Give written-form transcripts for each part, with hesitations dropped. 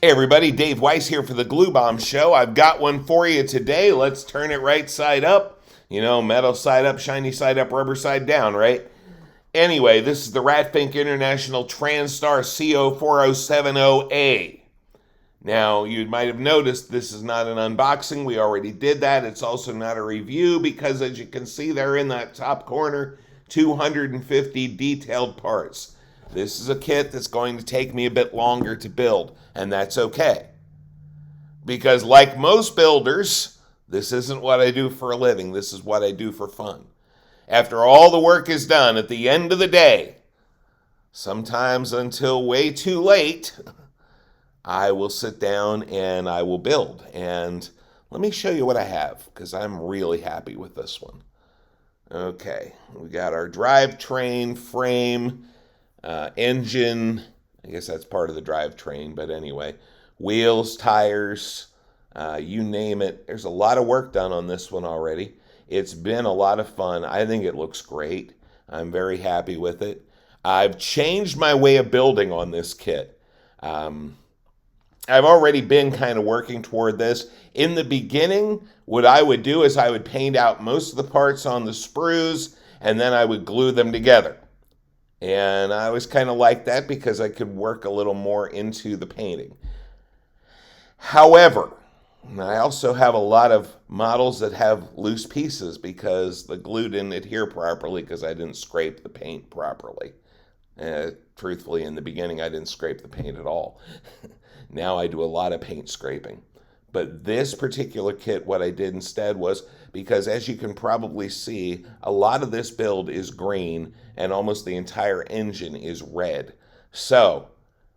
Hey everybody, Dave Weiss here for the Glue Bomb Show. I've got one for you today. Let's turn it right side up. You know, metal side up, shiny side up, rubber side down, right? Anyway, this is the Fink International Transtar CO4070A. Now, you might have noticed this is not an unboxing. We already did that. It's also not a review because, as you can see there in that top corner, 250 detailed parts. This is a kit that's going to take me a bit longer to build, and that's okay. Because, like most builders, this isn't what I do for a living. This is what I do for fun. After all the work is done, at the end of the day, sometimes until way too late, I will sit down and I will build. And let me show you what I have, because I'm really happy with this one. Okay, we got our drivetrain frame, engine. I guess that's part of the drivetrain, but anyway, wheels, tires, you name it. There's a lot of work done on this one already. It's been a lot of fun. I think it looks great. I'm very happy with it. I've changed my way of building on this kit. I've already been kind of working toward this. In the beginning, what I would do is I would paint out most of the parts on the sprues, and then I would glue them together. And I always kind of liked that because I could work a little more into the painting. However, I also have a lot of models that have loose pieces because the glue didn't adhere properly because I didn't scrape the paint properly. Truthfully, in the beginning, I didn't scrape the paint at all. Now I do a lot of paint scraping. But this particular kit, what I did instead was, because as you can probably see, a lot of this build is green and almost the entire engine is red. So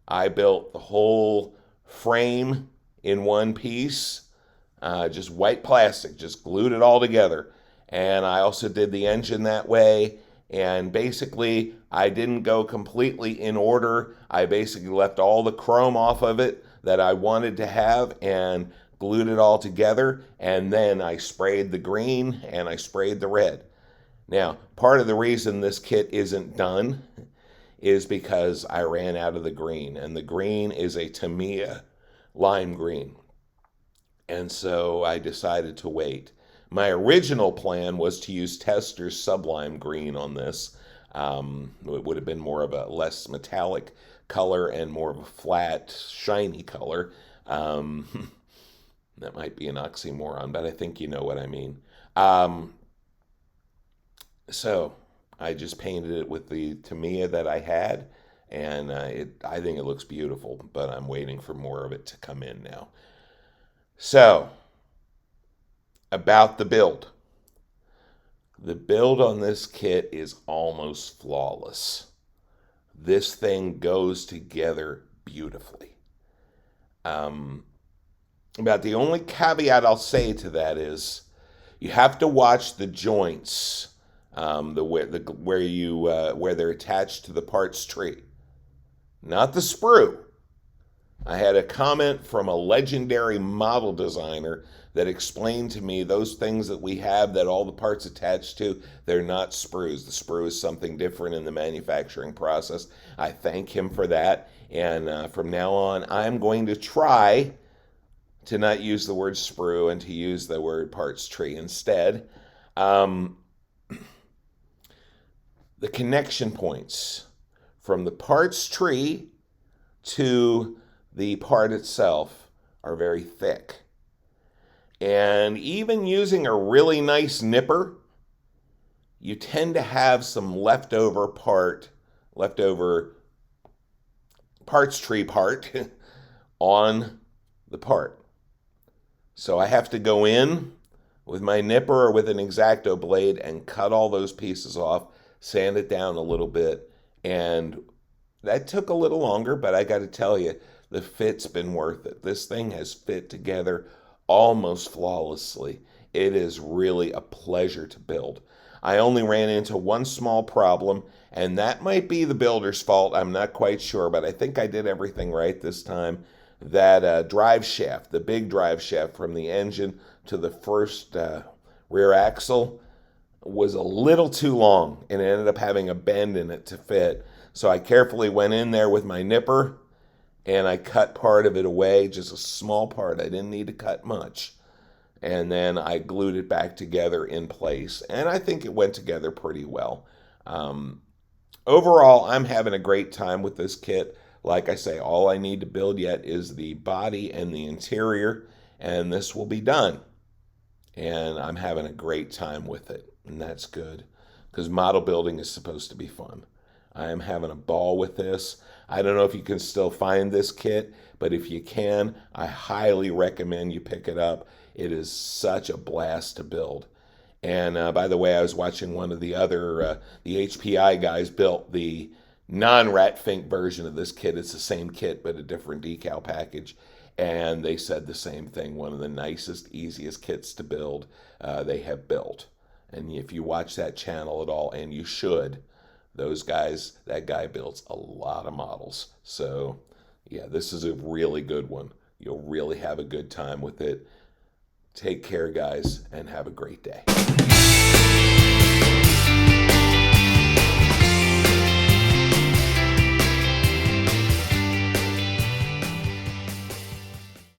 I built the whole frame in one piece, just white plastic, just glued it all together. And I also did the engine that way. And basically, I didn't go completely in order. I basically left all the chrome off of it that I wanted to have and glued it all together. And then I sprayed the green and I sprayed the red. Now, part of the reason this kit isn't done is because I ran out of the green. And the green is a Tamiya lime green. And so I decided to wait. My original plan was to use Tester's Sublime Green on this. It would have been more of a less metallic color and more of a flat, shiny color. That might be an oxymoron, but I think you know what I mean. So I just painted it with the Tamiya that I had, and I think it looks beautiful, but I'm waiting for more of it to come in now. So, about the build. The build on this kit is almost flawless. This thing goes together beautifully. About the only caveat I'll say to that is you have to watch the joints, where they're attached to the parts tree, not the sprue. I had a comment from a legendary model designer that explained to me those things that we have that all the parts attached to, they're not sprues. The sprue is something different in the manufacturing process. I thank him for that. And from now on, I'm going to try to not use the word sprue and to use the word parts tree instead. The connection points from the parts tree to the part itself are very thick. And even using a really nice nipper, you tend to have some leftover parts tree part on the part. So I have to go in with my nipper or with an X-Acto blade and cut all those pieces off, sand it down a little bit, and that took a little longer, but I got to tell you, the fit's been worth it. This thing has fit together almost flawlessly. It is really a pleasure to build. I only ran into one small problem, and that might be the builder's fault. I'm not quite sure, but I think I did everything right this time. That drive shaft, the big drive shaft from the engine to the first rear axle, was a little too long, and it ended up having a bend in it to fit. So I carefully went in there with my nipper and I cut part of it away, just a small part. I didn't need to cut much. And then I glued it back together in place. And I think it went together pretty well. Um, Overall, I'm having a great time with this kit. Like I say, all I need to build yet is the body and the interior, and this will be done. And I'm having a great time with it, and that's good because model building is supposed to be fun. I am having a ball with this. I don't know if you can still find this kit, but if you can, I highly recommend you pick it up. It is such a blast to build. And by the way, I was watching one of the HPI guys built the non-rat Fink version of this kit. It's the same kit, but a different decal package. And they said the same thing. One of the nicest, easiest kits to build they have built. And if you watch that channel at all, and you should, that guy builds a lot of models. So yeah, this is a really good one. You'll really have a good time with it. Take care, guys, and have a great day.